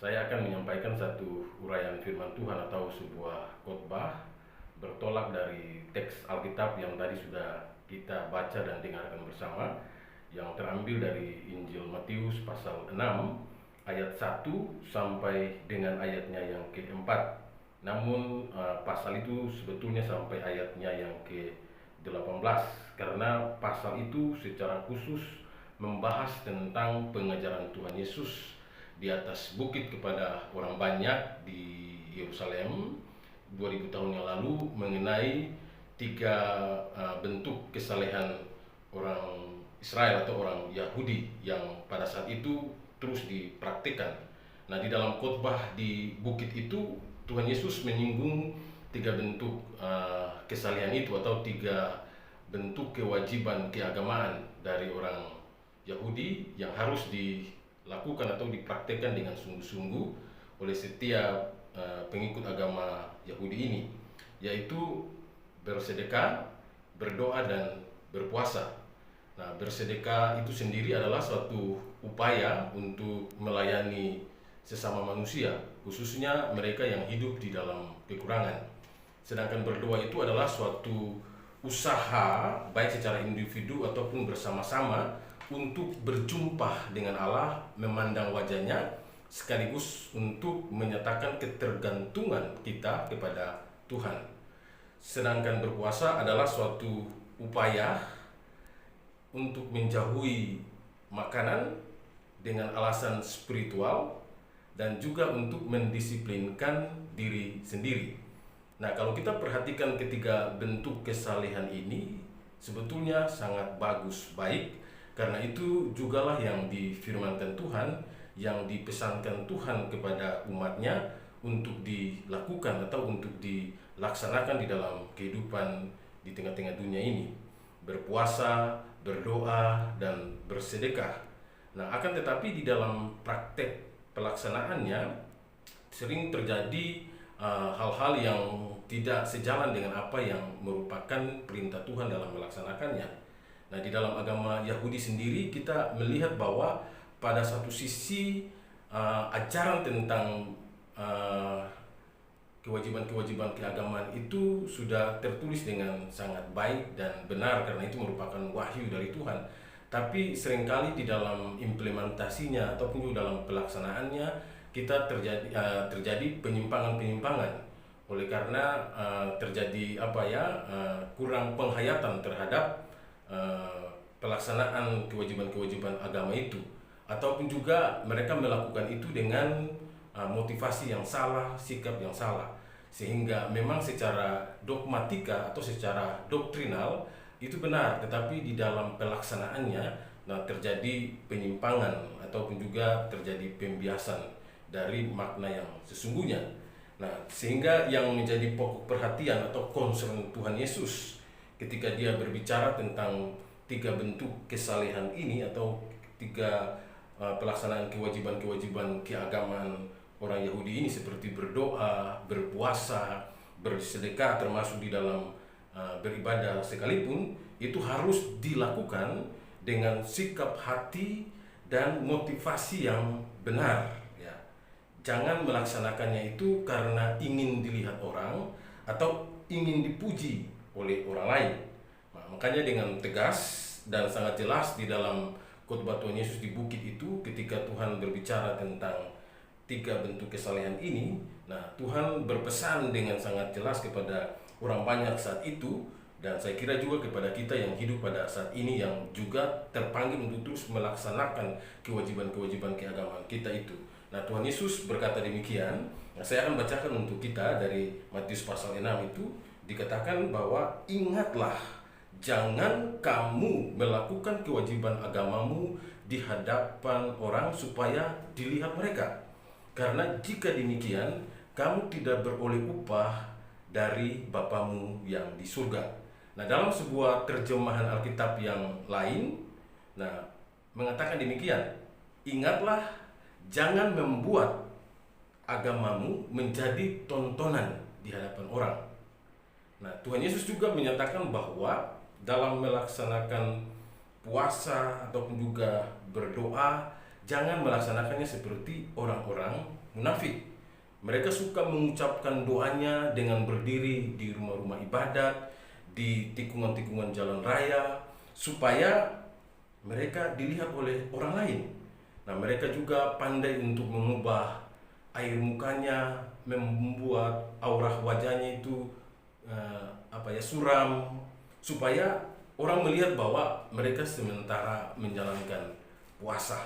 Saya akan menyampaikan satu uraian firman Tuhan atau sebuah khotbah bertolak dari teks Alkitab yang tadi sudah kita baca dan dengarkan bersama, yang terambil dari Injil Matius pasal 6 ayat 1 sampai dengan ayatnya yang keempat. Namun pasal itu sebetulnya sampai ayatnya yang ke-18, karena pasal itu secara khusus membahas tentang pengajaran Tuhan Yesus di atas bukit kepada orang banyak di Yerusalem 2000 tahun yang lalu mengenai tiga bentuk kesalehan orang Israel atau orang Yahudi yang pada saat itu terus dipraktikkan. Nah, di dalam khotbah di bukit itu Tuhan Yesus menyinggung tiga bentuk kesalehan itu atau tiga bentuk kewajiban keagamaan dari orang Yahudi yang harus dilakukan atau dipraktikkan dengan sungguh-sungguh oleh setiap pengikut agama Yahudi ini, yaitu bersedekah, berdoa, dan berpuasa. Nah, bersedekah itu sendiri adalah suatu upaya untuk melayani sesama manusia, khususnya mereka yang hidup di dalam kekurangan. Sedangkan berdoa itu adalah suatu usaha baik secara individu ataupun bersama-sama untuk berjumpa dengan Allah, memandang wajahnya, sekaligus untuk menyatakan ketergantungan kita kepada Tuhan. Sedangkan berpuasa adalah suatu upaya untuk menjauhi makanan dengan alasan spiritual dan juga untuk mendisiplinkan diri sendiri. Nah, kalau kita perhatikan ketiga bentuk kesalehan ini sebetulnya sangat bagus, baik, karena itu jugalah yang difirmankan Tuhan, yang dipesankan Tuhan kepada umatnya untuk dilakukan atau untuk dilaksanakan di dalam kehidupan di tengah-tengah dunia ini. Berpuasa, berdoa, dan bersedekah. Nah, akan tetapi di dalam praktek pelaksanaannya sering terjadi hal-hal yang tidak sejalan dengan apa yang merupakan perintah Tuhan dalam melaksanakannya. Nah, di dalam agama Yahudi sendiri kita melihat bahwa pada satu sisi ajaran tentang kewajiban-kewajiban keagamaan itu sudah tertulis dengan sangat baik dan benar karena itu merupakan wahyu dari Tuhan. Tapi seringkali di dalam implementasinya ataupun juga dalam pelaksanaannya kita terjadi penyimpangan-penyimpangan. Oleh karena terjadi kurang penghayatan terhadap pelaksanaan kewajiban-kewajiban agama itu, ataupun juga mereka melakukan itu dengan motivasi yang salah, sikap yang salah, sehingga memang secara dogmatika atau secara doktrinal itu benar, tetapi di dalam pelaksanaannya terjadi penyimpangan ataupun juga terjadi pembiasan dari makna yang sesungguhnya. Nah, sehingga yang menjadi pokok perhatian atau concern Tuhan Yesus ketika dia berbicara tentang tiga bentuk kesalehan ini atau tiga pelaksanaan kewajiban-kewajiban keagamaan orang Yahudi ini seperti berdoa, berpuasa, bersedekah, termasuk di dalam beribadah sekalipun, itu harus dilakukan dengan sikap hati dan motivasi yang benar, ya. Jangan melaksanakannya itu karena ingin dilihat orang atau ingin dipuji oleh orang lain. Nah, makanya dengan tegas dan sangat jelas di dalam khotbah Tuhan Yesus di bukit itu ketika Tuhan berbicara tentang tiga bentuk kesalehan ini, nah Tuhan berpesan dengan sangat jelas kepada orang banyak saat itu, dan saya kira juga kepada kita yang hidup pada saat ini yang juga terpanggil untuk terus melaksanakan kewajiban-kewajiban keagamaan kita itu. Nah, Tuhan Yesus berkata demikian. Nah, saya akan bacakan untuk kita dari Matius pasal 6 itu, dikatakan bahwa ingatlah, jangan kamu melakukan kewajiban agamamu di hadapan orang supaya dilihat mereka. Karena jika demikian, kamu tidak beroleh upah dari Bapamu yang di surga. Nah, dalam sebuah terjemahan Alkitab yang lain, mengatakan demikian, ingatlah, jangan membuat agamamu menjadi tontonan di hadapan orang. Nah, Tuhan Yesus juga menyatakan bahwa dalam melaksanakan puasa ataupun juga berdoa, jangan melaksanakannya seperti orang-orang munafik. Mereka suka mengucapkan doanya dengan berdiri di rumah-rumah ibadat, di tikungan-tikungan jalan raya, supaya mereka dilihat oleh orang lain. Nah, mereka juga pandai untuk mengubah air mukanya, membuat aura wajahnya itu suram, supaya orang melihat bahwa mereka sementara menjalankan puasa.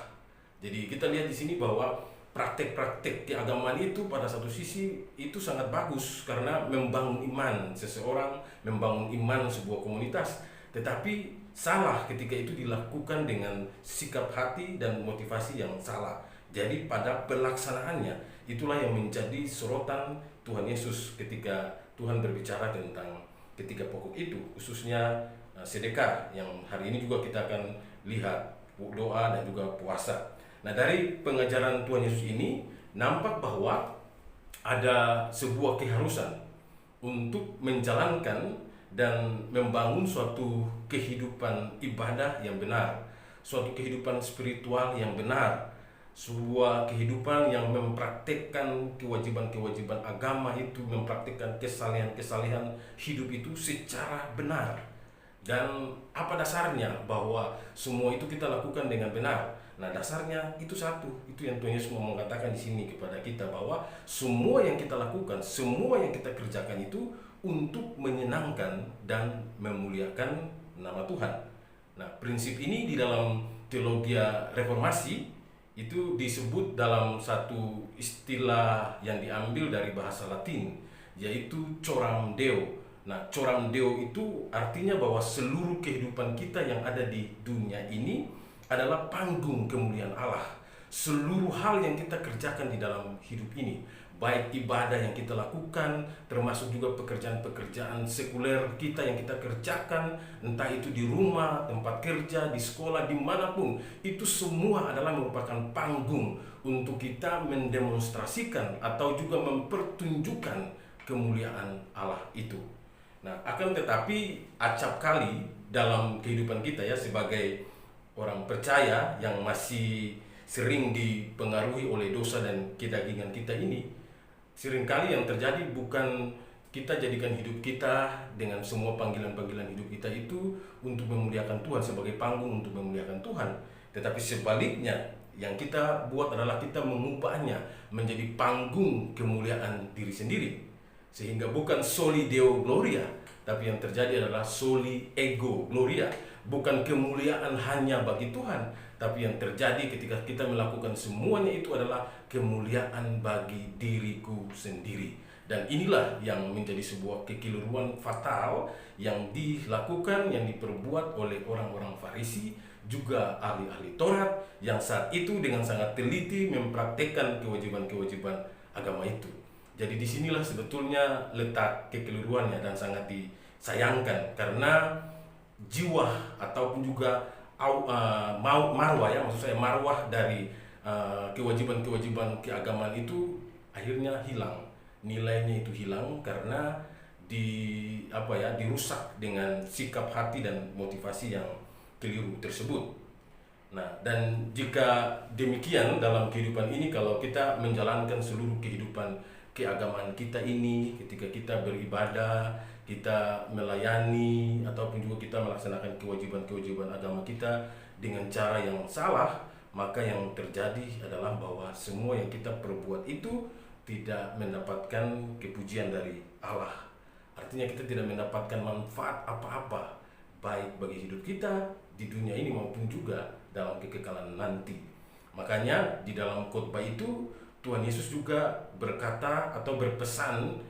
Jadi kita lihat di sini bahwa praktek-praktek keagamaan itu pada satu sisi itu sangat bagus karena membangun iman seseorang, membangun iman sebuah komunitas. Tetapi salah ketika itu dilakukan dengan sikap hati dan motivasi yang salah. Jadi pada pelaksanaannya itulah yang menjadi sorotan Tuhan Yesus ketika Tuhan berbicara tentang ketiga pokok itu, khususnya sedekah yang hari ini juga kita akan lihat, doa dan juga puasa. Nah, dari pengajaran Tuhan Yesus ini nampak bahwa ada sebuah keharusan untuk menjalankan dan membangun suatu kehidupan ibadah yang benar, suatu kehidupan spiritual yang benar, sebuah kehidupan yang mempraktikkan kewajiban-kewajiban agama itu, mempraktikkan kesalehan-kesalehan hidup itu secara benar. Dan apa dasarnya bahwa semua itu kita lakukan dengan benar? Nah, dasarnya itu satu, itu yang Tuhan Yesus mau mengatakan di sini kepada kita, bahwa semua yang kita lakukan, semua yang kita kerjakan itu untuk menyenangkan dan memuliakan nama Tuhan. Nah, prinsip ini di dalam teologi reformasi itu disebut dalam satu istilah yang diambil dari bahasa Latin, yaitu coram Deo. Nah, coram Deo itu artinya bahwa seluruh kehidupan kita yang ada di dunia ini adalah panggung kemuliaan Allah. Seluruh hal yang kita kerjakan di dalam hidup ini, baik ibadah yang kita lakukan, termasuk juga pekerjaan-pekerjaan sekuler kita yang kita kerjakan, entah itu di rumah, tempat kerja, di sekolah, dimanapun, itu semua adalah merupakan panggung untuk kita mendemonstrasikan atau juga mempertunjukkan kemuliaan Allah itu. Nah, akan tetapi acap kali dalam kehidupan kita ya, sebagai orang percaya yang masih sering dipengaruhi oleh dosa dan kedagingan kita ini, seringkali yang terjadi bukan kita jadikan hidup kita dengan semua panggilan-panggilan hidup kita itu untuk memuliakan Tuhan, sebagai panggung untuk memuliakan Tuhan. Tetapi sebaliknya, yang kita buat adalah kita mengubahnya menjadi panggung kemuliaan diri sendiri. Sehingga bukan soli Deo Gloria, tapi yang terjadi adalah soli ego gloria. Bukan kemuliaan hanya bagi Tuhan, tapi yang terjadi ketika kita melakukan semuanya itu adalah kemuliaan bagi diriku sendiri. Dan inilah yang menjadi sebuah kekeliruan fatal yang dilakukan, yang diperbuat oleh orang-orang Farisi, juga ahli-ahli Taurat, yang saat itu dengan sangat teliti mempraktikkan kewajiban-kewajiban agama itu. Jadi disinilah sebetulnya letak kekeliruannya dan sangat disayangkan, karena jiwa ataupun juga marwah ya, maksud saya marwah dari kewajiban-kewajiban keagamaan itu akhirnya hilang, nilainya itu hilang karena dirusak dengan sikap hati dan motivasi yang keliru tersebut. Nah, dan jika demikian dalam kehidupan ini, kalau kita menjalankan seluruh kehidupan keagamaan kita ini, ketika kita beribadah, kita melayani, ataupun juga kita melaksanakan kewajiban-kewajiban agama kita dengan cara yang salah, maka yang terjadi adalah bahwa semua yang kita perbuat itu tidak mendapatkan kepujian dari Allah. Artinya kita tidak mendapatkan manfaat apa-apa, baik bagi hidup kita di dunia ini maupun juga dalam kekekalan nanti. Makanya di dalam khotbah itu Tuhan Yesus juga berkata atau berpesan,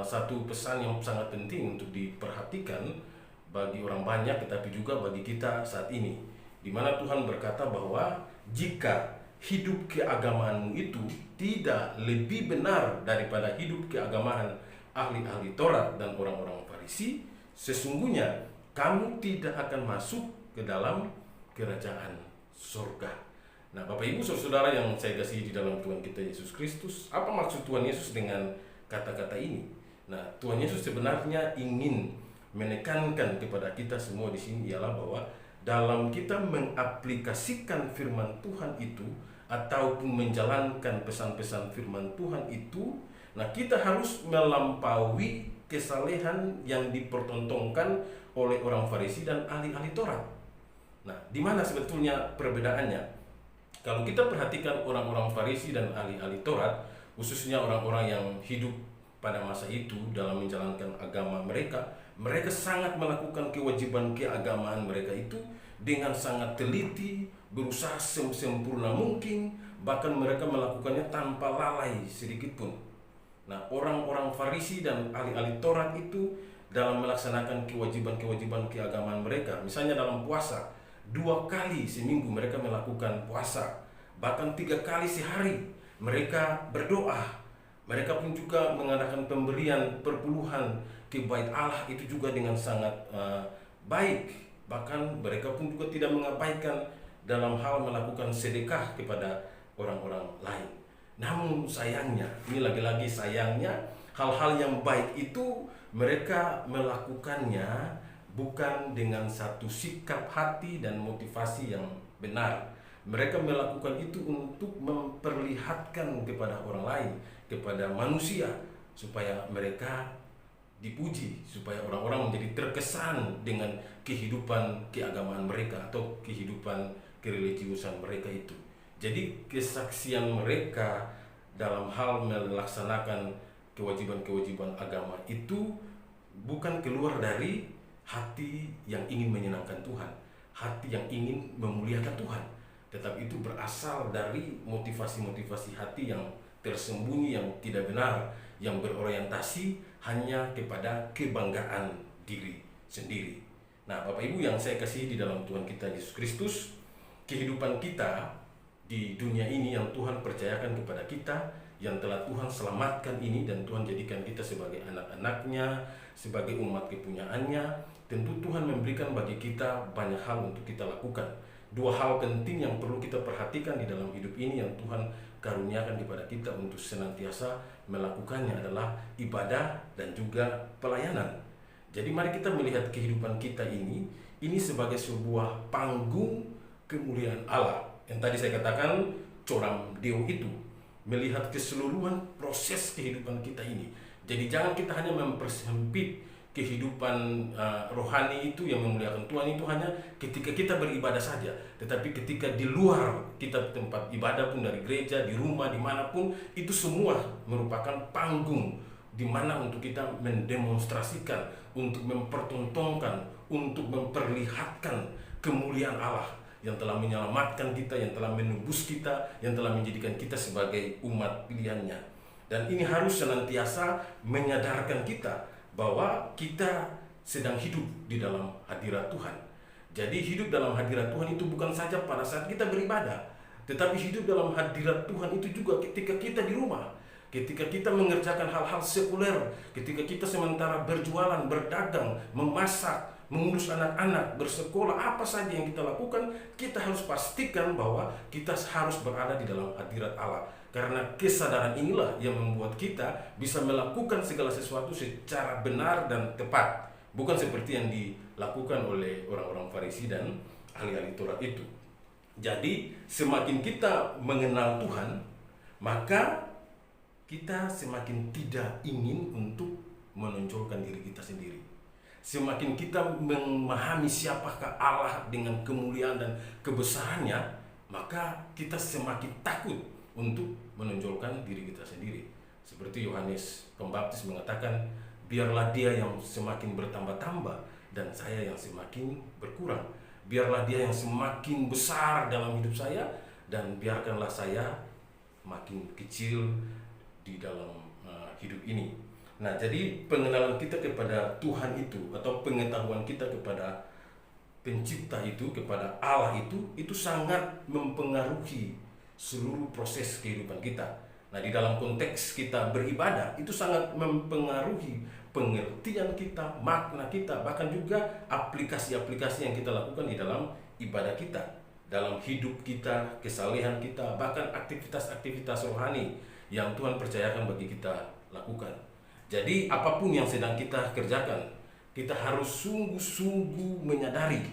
satu pesan yang sangat penting untuk diperhatikan bagi orang banyak, tetapi juga bagi kita saat ini, di mana Tuhan berkata bahwa jika hidup keagamaanmu itu tidak lebih benar daripada hidup keagamaan ahli-ahli Taurat dan orang-orang Farisi, sesungguhnya kamu tidak akan masuk ke dalam kerajaan surga. Nah, Bapak Ibu Saudara yang saya kasihi di dalam Tuhan kita Yesus Kristus, apa maksud Tuhan Yesus dengan kata-kata ini? Nah, Tuhan Yesus sebenarnya ingin menekankan kepada kita semua di sini ialah bahwa dalam kita mengaplikasikan firman Tuhan itu ataupun menjalankan pesan-pesan firman Tuhan itu, nah kita harus melampaui kesalehan yang dipertontonkan oleh orang Farisi dan ahli-ahli Taurat. Nah, di mana sebetulnya perbedaannya? Kalau kita perhatikan orang-orang Farisi dan ahli-ahli Taurat, khususnya orang-orang yang hidup pada masa itu dalam menjalankan agama mereka, mereka sangat melakukan kewajiban keagamaan mereka itu dengan sangat teliti, berusaha sempurna mungkin, bahkan mereka melakukannya tanpa lalai sedikit pun. Nah, orang-orang Farisi dan ahli-ahli Taurat itu dalam melaksanakan kewajiban-kewajiban keagamaan mereka, misalnya dalam puasa, 2 kali seminggu mereka melakukan puasa, bahkan 3 kali sehari mereka berdoa. Mereka pun juga mengadakan pemberian perpuluhan ke bait Allah itu juga dengan sangat baik. Bahkan mereka pun juga tidak mengabaikan dalam hal melakukan sedekah kepada orang-orang lain. Namun sayangnya, ini lagi-lagi sayangnya, hal-hal yang baik itu mereka melakukannya bukan dengan satu sikap hati dan motivasi yang benar. Mereka melakukan itu untuk memperlihatkan kepada orang lain, kepada manusia, supaya mereka dipuji, supaya orang-orang menjadi terkesan dengan kehidupan keagamaan mereka atau kehidupan kereligiusan mereka itu. Jadi kesaksian mereka dalam hal melaksanakan kewajiban-kewajiban agama itu bukan keluar dari hati yang ingin menyenangkan Tuhan, hati yang ingin memuliakan Tuhan, tetapi itu berasal dari motivasi-motivasi hati yang tersembunyi, yang tidak benar, yang berorientasi hanya kepada kebanggaan diri sendiri. Nah, Bapak Ibu yang saya kasihi di dalam Tuhan kita Yesus Kristus, kehidupan kita di dunia ini yang Tuhan percayakan kepada kita, yang telah Tuhan selamatkan ini dan Tuhan jadikan kita sebagai anak-anaknya, sebagai umat kepunyaannya, tentu Tuhan memberikan bagi kita banyak hal untuk kita lakukan. 2 hal penting yang perlu kita perhatikan di dalam hidup ini yang Tuhan karuniakan kepada kita untuk senantiasa melakukannya adalah ibadah dan juga pelayanan. Jadi mari kita melihat kehidupan kita ini sebagai sebuah panggung kemuliaan Allah. Yang tadi saya katakan coram Deo itu, melihat keseluruhan proses kehidupan kita ini. Jadi jangan kita hanya mempersempit kehidupan rohani itu yang memuliakan Tuhan itu hanya ketika kita beribadah saja, tetapi ketika di luar kita tempat ibadah pun, dari gereja, di rumah, dimanapun, itu semua merupakan panggung di mana untuk kita mendemonstrasikan, untuk mempertontonkan, untuk memperlihatkan kemuliaan Allah yang telah menyelamatkan kita, yang telah menebus kita, yang telah menjadikan kita sebagai umat pilihannya. Dan ini harus senantiasa menyadarkan kita bahwa kita sedang hidup di dalam hadirat Tuhan. Jadi hidup dalam hadirat Tuhan itu bukan saja pada saat kita beribadah, tetapi hidup dalam hadirat Tuhan itu juga ketika kita di rumah, ketika kita mengerjakan hal-hal sekuler, ketika kita sementara berjualan, berdagang, memasak, mengurus anak-anak, bersekolah, apa saja yang kita lakukan, kita harus pastikan bahwa kita harus berada di dalam hadirat Allah. Karena kesadaran inilah yang membuat kita bisa melakukan segala sesuatu secara benar dan tepat, bukan seperti yang dilakukan oleh orang-orang Farisi dan ahli-ahli Taurat itu. Jadi semakin kita mengenal Tuhan, maka kita semakin tidak ingin untuk menonjolkan diri kita sendiri. Semakin kita memahami siapakah Allah dengan kemuliaan dan kebesarannya, maka kita semakin takut untuk menonjolkan diri kita sendiri. Seperti Yohanes Pembaptis mengatakan, biarlah dia yang semakin bertambah-tambah dan saya yang semakin berkurang. Biarlah dia yang semakin besar dalam hidup saya dan biarkanlah saya makin kecil di dalam hidup ini. Nah, jadi pengenalan kita kepada Tuhan itu, atau pengetahuan kita kepada pencipta itu, kepada Allah itu sangat mempengaruhi seluruh proses kehidupan kita. Nah, di dalam konteks kita beribadah itu sangat mempengaruhi pengertian kita, makna kita, bahkan juga aplikasi-aplikasi yang kita lakukan di dalam ibadah kita, dalam hidup kita, kesalehan kita, bahkan aktivitas-aktivitas rohani yang Tuhan percayakan bagi kita lakukan. Jadi apapun yang sedang kita kerjakan, kita harus sungguh-sungguh menyadari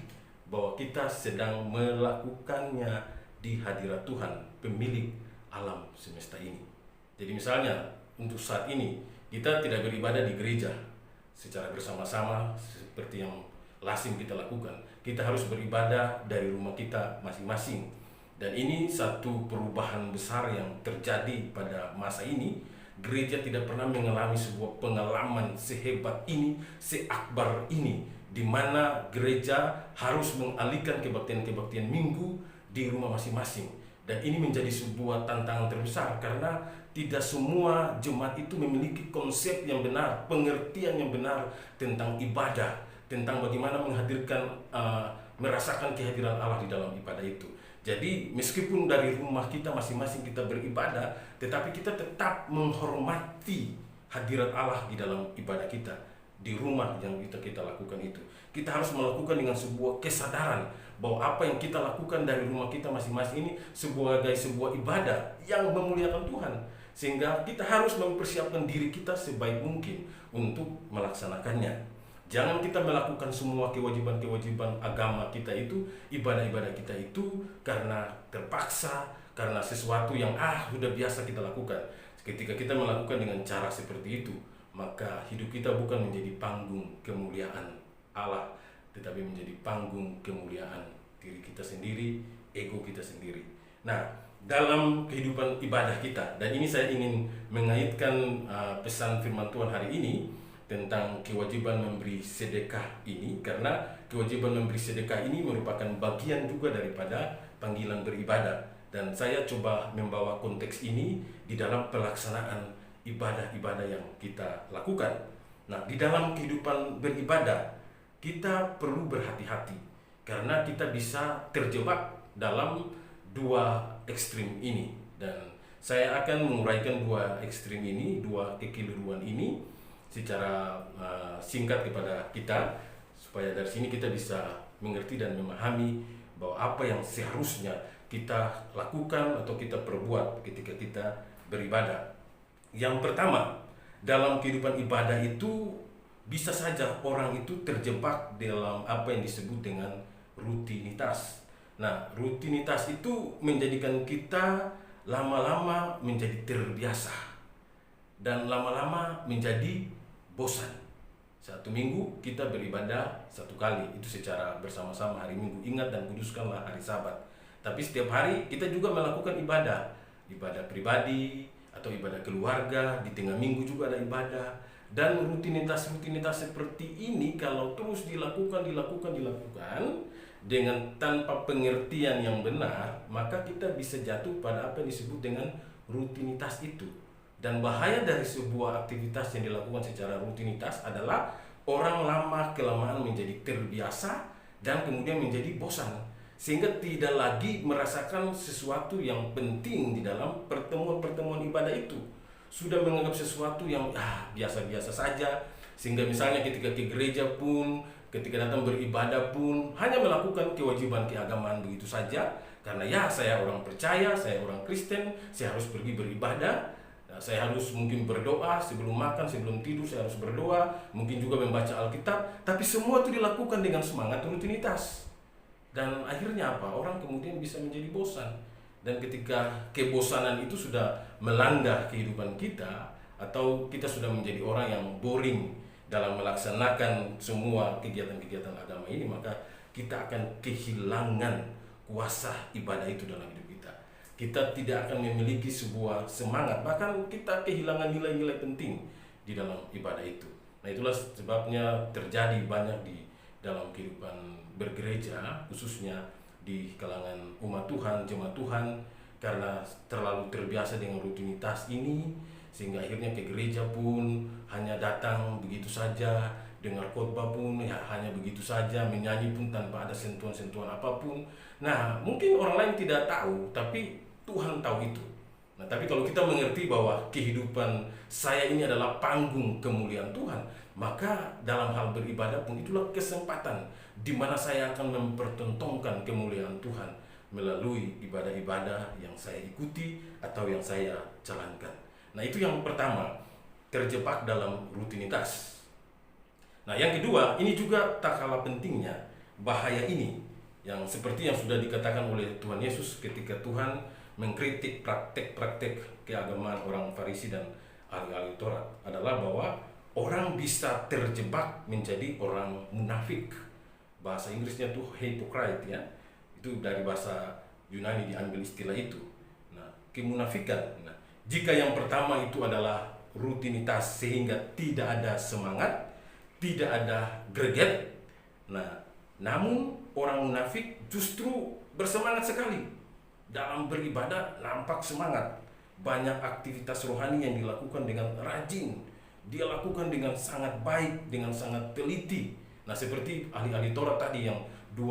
bahwa kita sedang melakukannya di hadirat Tuhan, pemilik alam semesta ini. Jadi misalnya untuk saat ini kita tidak beribadah di gereja secara bersama-sama seperti yang lazim kita lakukan. Kita harus beribadah dari rumah kita masing-masing. Dan ini satu perubahan besar yang terjadi pada masa ini. Gereja tidak pernah mengalami sebuah pengalaman sehebat ini, seakbar ini, di mana gereja harus mengalihkan kebaktian-kebaktian minggu di rumah masing-masing. Dan ini menjadi sebuah tantangan terbesar karena tidak semua jemaat itu memiliki konsep yang benar, pengertian yang benar tentang ibadah, tentang bagaimana merasakan kehadiran Allah di dalam ibadah itu. Jadi meskipun dari rumah kita masing-masing kita beribadah, tetapi kita tetap menghormati hadirat Allah di dalam ibadah kita, di rumah yang kita lakukan itu. Kita harus melakukan dengan sebuah kesadaran bahwa apa yang kita lakukan dari rumah kita masing-masing ini sebagai sebuah ibadah yang memuliakan Tuhan. Sehingga kita harus mempersiapkan diri kita sebaik mungkin untuk melaksanakannya. Jangan kita melakukan semua kewajiban-kewajiban agama kita itu, ibadah-ibadah kita itu karena terpaksa, karena sesuatu yang sudah biasa kita lakukan. Ketika kita melakukan dengan cara seperti itu, maka hidup kita bukan menjadi panggung kemuliaan Allah, tetapi menjadi panggung kemuliaan diri kita sendiri, ego kita sendiri. Nah, dalam kehidupan ibadah kita, dan ini saya ingin mengaitkan pesan firman Tuhan hari ini tentang kewajiban memberi sedekah ini, karena kewajiban memberi sedekah ini merupakan bagian juga daripada panggilan beribadah. Dan saya coba membawa konteks ini di dalam pelaksanaan ibadah-ibadah yang kita lakukan. Nah, di dalam kehidupan beribadah kita perlu berhati-hati karena kita bisa terjebak dalam dua ekstrim ini. Dan saya akan menguraikan dua ekstrim ini, dua kekeliruan ini secara singkat kepada kita, supaya dari sini kita bisa mengerti dan memahami bahwa apa yang seharusnya kita lakukan atau kita perbuat ketika kita beribadah. Yang pertama, dalam kehidupan ibadah itu bisa saja orang itu terjebak dalam apa yang disebut dengan rutinitas. Nah, rutinitas itu menjadikan kita lama-lama menjadi terbiasa dan lama-lama menjadi bosan. Satu minggu kita beribadah satu kali, itu secara bersama-sama hari Minggu. Ingat dan kuduskanlah hari Sabat. Tapi setiap hari kita juga melakukan ibadah pribadi atau ibadah keluarga. Di tengah minggu juga ada ibadah. Dan rutinitas-rutinitas seperti ini kalau terus dilakukan dengan tanpa pengertian yang benar, maka kita bisa jatuh pada apa yang disebut dengan rutinitas itu. Dan bahaya dari sebuah aktivitas yang dilakukan secara rutinitas adalah orang lama-kelamaan menjadi terbiasa dan kemudian menjadi bosan. Sehingga tidak lagi merasakan sesuatu yang penting di dalam pertemuan-pertemuan ibadah itu. Sudah menganggap sesuatu yang biasa-biasa saja. Sehingga misalnya ketika ke gereja pun, ketika datang beribadah pun, hanya melakukan kewajiban keagamaan begitu saja. Karena saya orang percaya, saya orang Kristen, saya harus pergi beribadah. Saya harus mungkin berdoa sebelum makan, sebelum tidur saya harus berdoa, mungkin juga membaca Alkitab, tapi semua itu dilakukan dengan semangat rutinitas. Dan akhirnya apa? Orang kemudian bisa menjadi bosan. Dan ketika kebosanan itu sudah melanda kehidupan kita, atau kita sudah menjadi orang yang boring dalam melaksanakan semua kegiatan-kegiatan agama ini, maka kita akan kehilangan kuasa ibadah itu dalam hidup kita. Kita tidak akan memiliki sebuah semangat, bahkan kita kehilangan nilai-nilai penting di dalam ibadah itu. Nah, itulah sebabnya terjadi banyak di dalam kehidupan bergereja, khususnya di kalangan umat Tuhan, jemaat Tuhan, karena terlalu terbiasa dengan rutinitas ini, sehingga akhirnya ke gereja pun hanya datang begitu saja, dengar khotbah pun hanya begitu saja, menyanyi pun tanpa ada sentuhan-sentuhan apapun. Nah, mungkin orang lain tidak tahu, tapi Tuhan tahu itu. Nah, tapi kalau kita mengerti bahwa kehidupan saya ini adalah panggung kemuliaan Tuhan, maka dalam hal beribadah pun itulah kesempatan di mana saya akan mempertontonkan kemuliaan Tuhan melalui ibadah-ibadah yang saya ikuti atau yang saya jalankan. Nah, itu yang pertama, terjebak dalam rutinitas. Nah, yang kedua, ini juga tak kalah pentingnya, bahaya ini yang seperti yang sudah dikatakan oleh Tuhan Yesus ketika Tuhan mengkritik praktek-praktek keagamaan orang Farisi dan ahli-ahli Taurat adalah bahwa orang bisa terjebak menjadi orang munafik. Bahasa Inggrisnya tuh hypocrite ya. Itu dari bahasa Yunani diambil istilah itu. Nah, kemunafikan. Nah, jika yang pertama itu adalah rutinitas sehingga tidak ada semangat, tidak ada greget. Nah, namun orang munafik justru bersemangat sekali. Dalam beribadah nampak semangat. Banyak aktivitas rohani yang dilakukan dengan rajin. Dia lakukan dengan sangat baik, dengan sangat teliti. Nah, seperti ahli-ahli Taurat tadi yang 2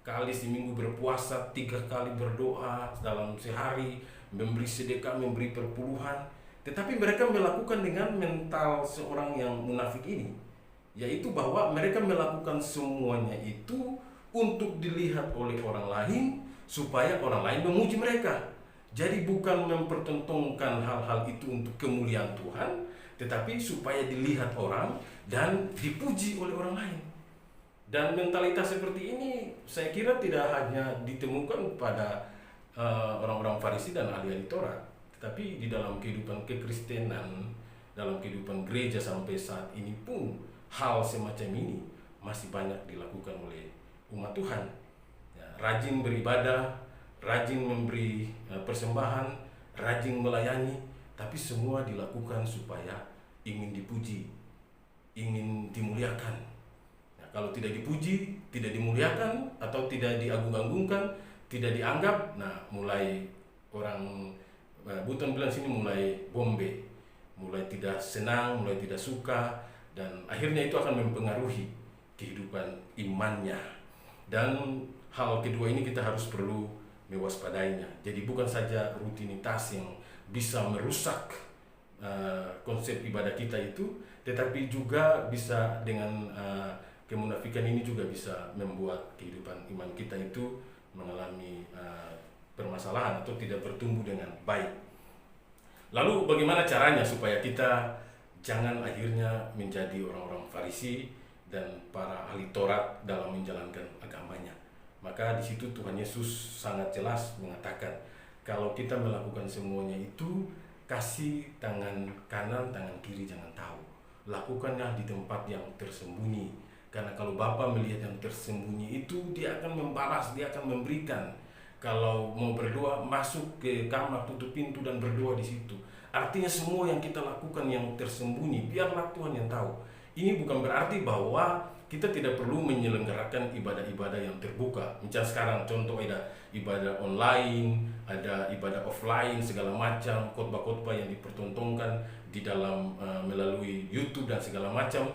kali seminggu berpuasa, 3 kali berdoa dalam sehari, memberi sedekah, memberi perpuluhan. Tetapi mereka melakukan dengan mental seorang yang munafik ini, yaitu bahwa mereka melakukan semuanya itu untuk dilihat oleh orang lain, supaya orang lain memuji mereka. Jadi bukan mempertontonkan hal-hal itu untuk kemuliaan Tuhan, tetapi supaya dilihat orang dan dipuji oleh orang lain. Dan mentalitas seperti ini saya kira tidak hanya ditemukan pada orang-orang Farisi dan ahli-ahli Taurat, tetapi di dalam kehidupan kekristenan, dalam kehidupan gereja sampai saat ini pun hal semacam ini masih banyak dilakukan oleh umat Tuhan. Ya, rajin beribadah, rajin memberi persembahan, rajin melayani, tapi semua dilakukan supaya ingin dipuji, ingin dimuliakan. Nah, kalau tidak dipuji, tidak dimuliakan, atau tidak diagung-agungkan, tidak dianggap, nah mulai orang Buton bilang sini mulai bombe, mulai tidak senang, mulai tidak suka, dan akhirnya itu akan mempengaruhi kehidupan imannya. Dan hal kedua ini kita harus perlu mewaspadainya. Jadi bukan saja rutinitas yang bisa merusak konsep ibadah kita itu, tetapi juga bisa dengan kemunafikan ini juga bisa membuat kehidupan iman kita itu mengalami permasalahan atau tidak bertumbuh dengan baik. Lalu bagaimana caranya supaya kita jangan akhirnya menjadi orang-orang Farisi dan para ahli Taurat dalam menjalankan agamanya? Maka di situ Tuhan Yesus sangat jelas mengatakan, kalau kita melakukan semuanya itu, kasih tangan kanan, tangan kiri jangan tahu. Lakukannya di tempat yang tersembunyi. Karena kalau Bapa melihat yang tersembunyi itu, Dia akan membalas, Dia akan memberikan. Kalau mau berdoa, masuk ke kamar, tutup pintu dan berdoa di situ. Artinya semua yang kita lakukan yang tersembunyi, biarlah Tuhan yang tahu. Ini bukan berarti bahwa kita tidak perlu menyelenggarakan ibadah-ibadah yang terbuka. Misalnya sekarang contoh ada ibadah online, ada ibadah offline, segala macam, khotbah-khotbah yang dipertontonkan di dalam melalui YouTube dan segala macam.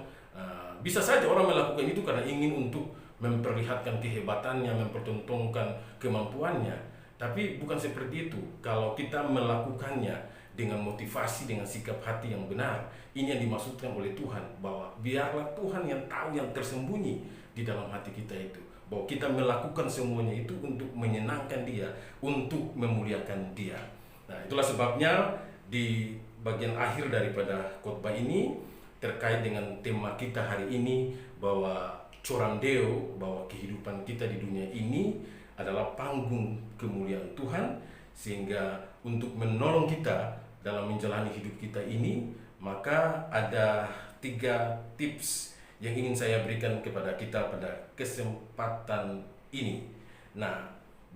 Bisa saja orang melakukan itu karena ingin untuk memperlihatkan kehebatannya, mempertontonkan kemampuannya. Tapi bukan seperti itu. Kalau kita melakukannya dengan motivasi, dengan sikap hati yang benar, ini yang dimaksudkan oleh Tuhan, bahwa biarlah Tuhan yang tahu yang tersembunyi di dalam hati kita itu, bahwa kita melakukan semuanya itu untuk menyenangkan Dia, untuk memuliakan Dia. Nah, itulah sebabnya di bagian akhir daripada khotbah ini terkait dengan tema kita hari ini, bahwa Coram Deo, bahwa kehidupan kita di dunia ini adalah panggung kemuliaan Tuhan, sehingga untuk menolong kita dalam menjalani hidup kita ini, maka ada 3 tips yang ingin saya berikan kepada kita pada kesempatan ini. Nah,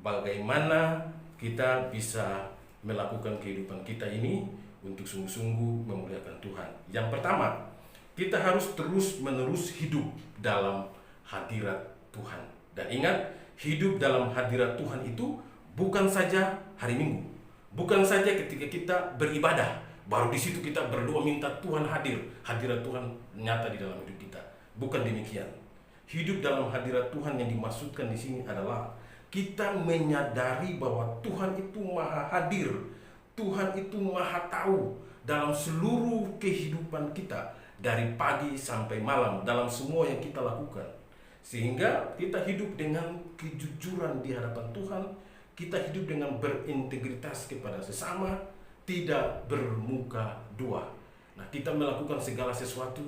bagaimana kita bisa melakukan kehidupan kita ini untuk sungguh-sungguh memuliakan Tuhan? Yang pertama, kita harus terus-menerus hidup dalam hadirat Tuhan. Dan ingat, hidup dalam hadirat Tuhan itu bukan saja hari Minggu, bukan saja ketika kita beribadah, baru di situ kita berdoa minta Tuhan hadir, hadirat Tuhan nyata di dalam hidup kita. Bukan demikian. Hidup dalam hadirat Tuhan yang dimaksudkan di sini adalah kita menyadari bahwa Tuhan itu maha hadir, Tuhan itu maha tahu dalam seluruh kehidupan kita, dari pagi sampai malam, dalam semua yang kita lakukan. Sehingga kita hidup dengan kejujuran di hadapan Tuhan, kita hidup dengan berintegritas kepada sesama, tidak bermuka dua. Nah, kita melakukan segala sesuatu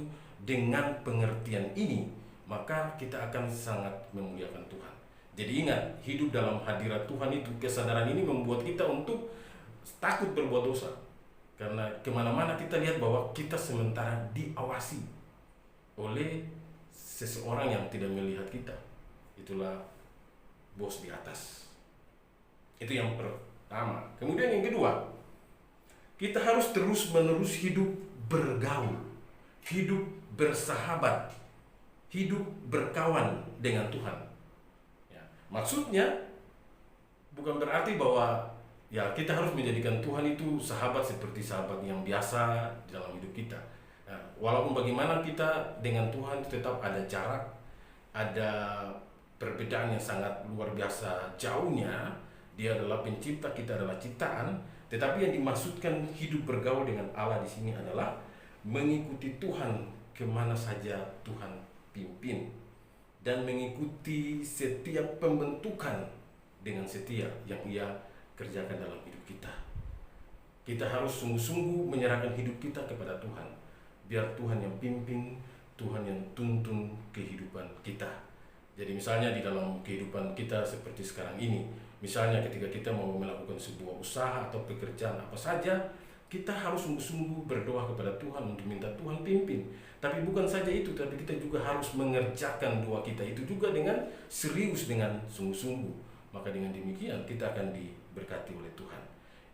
dengan pengertian ini, maka kita akan sangat memuliakan Tuhan. Jadi ingat, hidup dalam hadirat Tuhan itu, kesadaran ini membuat kita untuk takut berbuat dosa. Karena kemana-mana kita lihat bahwa kita sementara diawasi oleh seseorang yang tidak melihat kita. Itulah bos di atas. Itu yang pertama. Kemudian yang kedua, kita harus terus-menerus hidup bergaul, hidup bersahabat, hidup berkawan dengan Tuhan. Ya, maksudnya bukan berarti bahwa ya kita harus menjadikan Tuhan itu sahabat seperti sahabat yang biasa dalam hidup kita. Nah, walaupun bagaimana kita dengan Tuhan tetap ada jarak, ada perbedaan yang sangat luar biasa jauhnya. Dia adalah pencipta, kita adalah ciptaan. Tetapi yang dimaksudkan hidup bergaul dengan Allah di sini adalah mengikuti Tuhan kemana saja Tuhan pimpin, dan mengikuti setiap pembentukan dengan setia yang Ia kerjakan dalam hidup kita. Kita harus sungguh-sungguh menyerahkan hidup kita kepada Tuhan. Biar Tuhan yang pimpin, Tuhan yang tuntun kehidupan kita. Jadi misalnya di dalam kehidupan kita seperti sekarang ini, misalnya ketika kita mau melakukan sebuah usaha atau pekerjaan apa saja, kita harus sungguh-sungguh berdoa kepada Tuhan untuk minta Tuhan pimpin. Tapi bukan saja itu, tapi kita juga harus mengerjakan doa kita itu juga dengan serius, dengan sungguh-sungguh. Maka dengan demikian kita akan diberkati oleh Tuhan.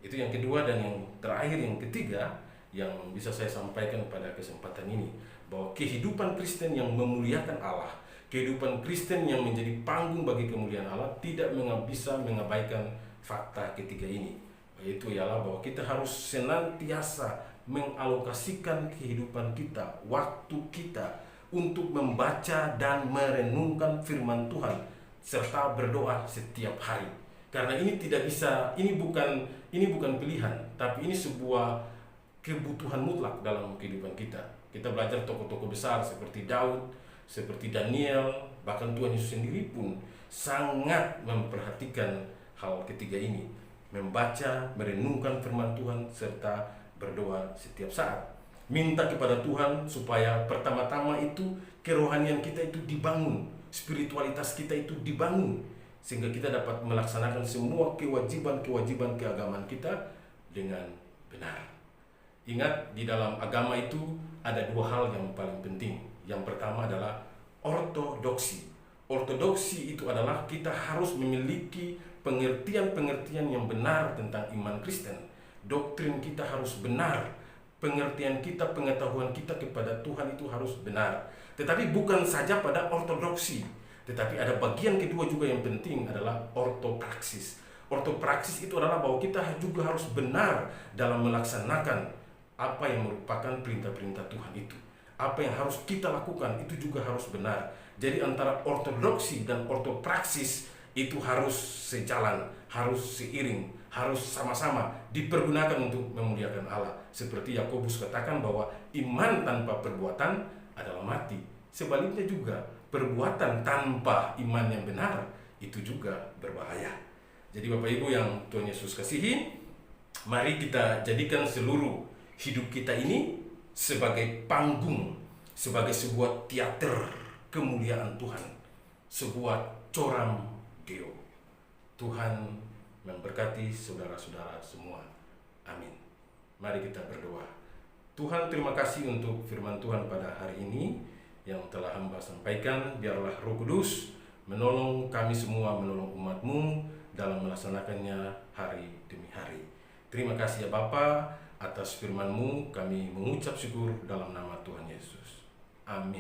Itu yang kedua. Dan yang terakhir, yang ketiga, yang bisa saya sampaikan pada kesempatan ini, bahwa kehidupan Kristen yang memuliakan Allah, kehidupan Kristen yang menjadi panggung bagi kemuliaan Allah, tidak bisa mengabaikan fakta ketiga ini, yaitu ialah bahwa kita harus senantiasa mengalokasikan kehidupan kita, waktu kita untuk membaca dan merenungkan firman Tuhan serta berdoa setiap hari. Karena ini tidak bisa, ini bukan pilihan, tapi ini sebuah kebutuhan mutlak dalam kehidupan kita. Kita belajar tokoh-tokoh besar seperti Daud, seperti Daniel, bahkan Tuhan Yesus sendiri pun sangat memperhatikan hal ketiga ini. Membaca, merenungkan firman Tuhan, serta berdoa setiap saat. Minta kepada Tuhan supaya pertama-tama itu kerohanian kita itu dibangun, spiritualitas kita itu dibangun, sehingga kita dapat melaksanakan semua kewajiban-kewajiban keagamaan kita dengan benar. Ingat, di dalam agama itu ada dua hal yang paling penting. Yang pertama adalah ortodoksi. Ortodoksi itu adalah kita harus memiliki pengertian-pengertian yang benar tentang iman Kristen. Doktrin kita harus benar. Pengertian kita, pengetahuan kita kepada Tuhan itu harus benar. Tetapi bukan saja pada ortodoksi, tetapi ada bagian kedua juga yang penting, adalah ortopraksis. Ortopraksis itu adalah bahwa kita juga harus benar dalam melaksanakan apa yang merupakan perintah-perintah Tuhan itu. Apa yang harus kita lakukan itu juga harus benar. Jadi antara ortodoksi dan ortopraksis itu harus sejalan, harus seiring, harus sama-sama dipergunakan untuk memuliakan Allah. Seperti Yakobus katakan bahwa iman tanpa perbuatan adalah mati. Sebaliknya juga, perbuatan tanpa iman yang benar itu juga berbahaya. Jadi Bapak Ibu yang Tuhan Yesus kasihi, mari kita jadikan seluruh hidup kita ini sebagai panggung, sebagai sebuah teater kemuliaan Tuhan, sebuah coram Deo. Tuhan memberkati saudara-saudara semua. Amin. Mari kita berdoa. Tuhan, terima kasih untuk firman Tuhan pada hari ini yang telah hamba sampaikan. Biarlah Roh Kudus menolong kami semua, menolong umat-Mu dalam melaksanakannya hari demi hari. Terima kasih ya Bapa, atas firman-Mu kami mengucap syukur dalam nama Tuhan Yesus. Amin.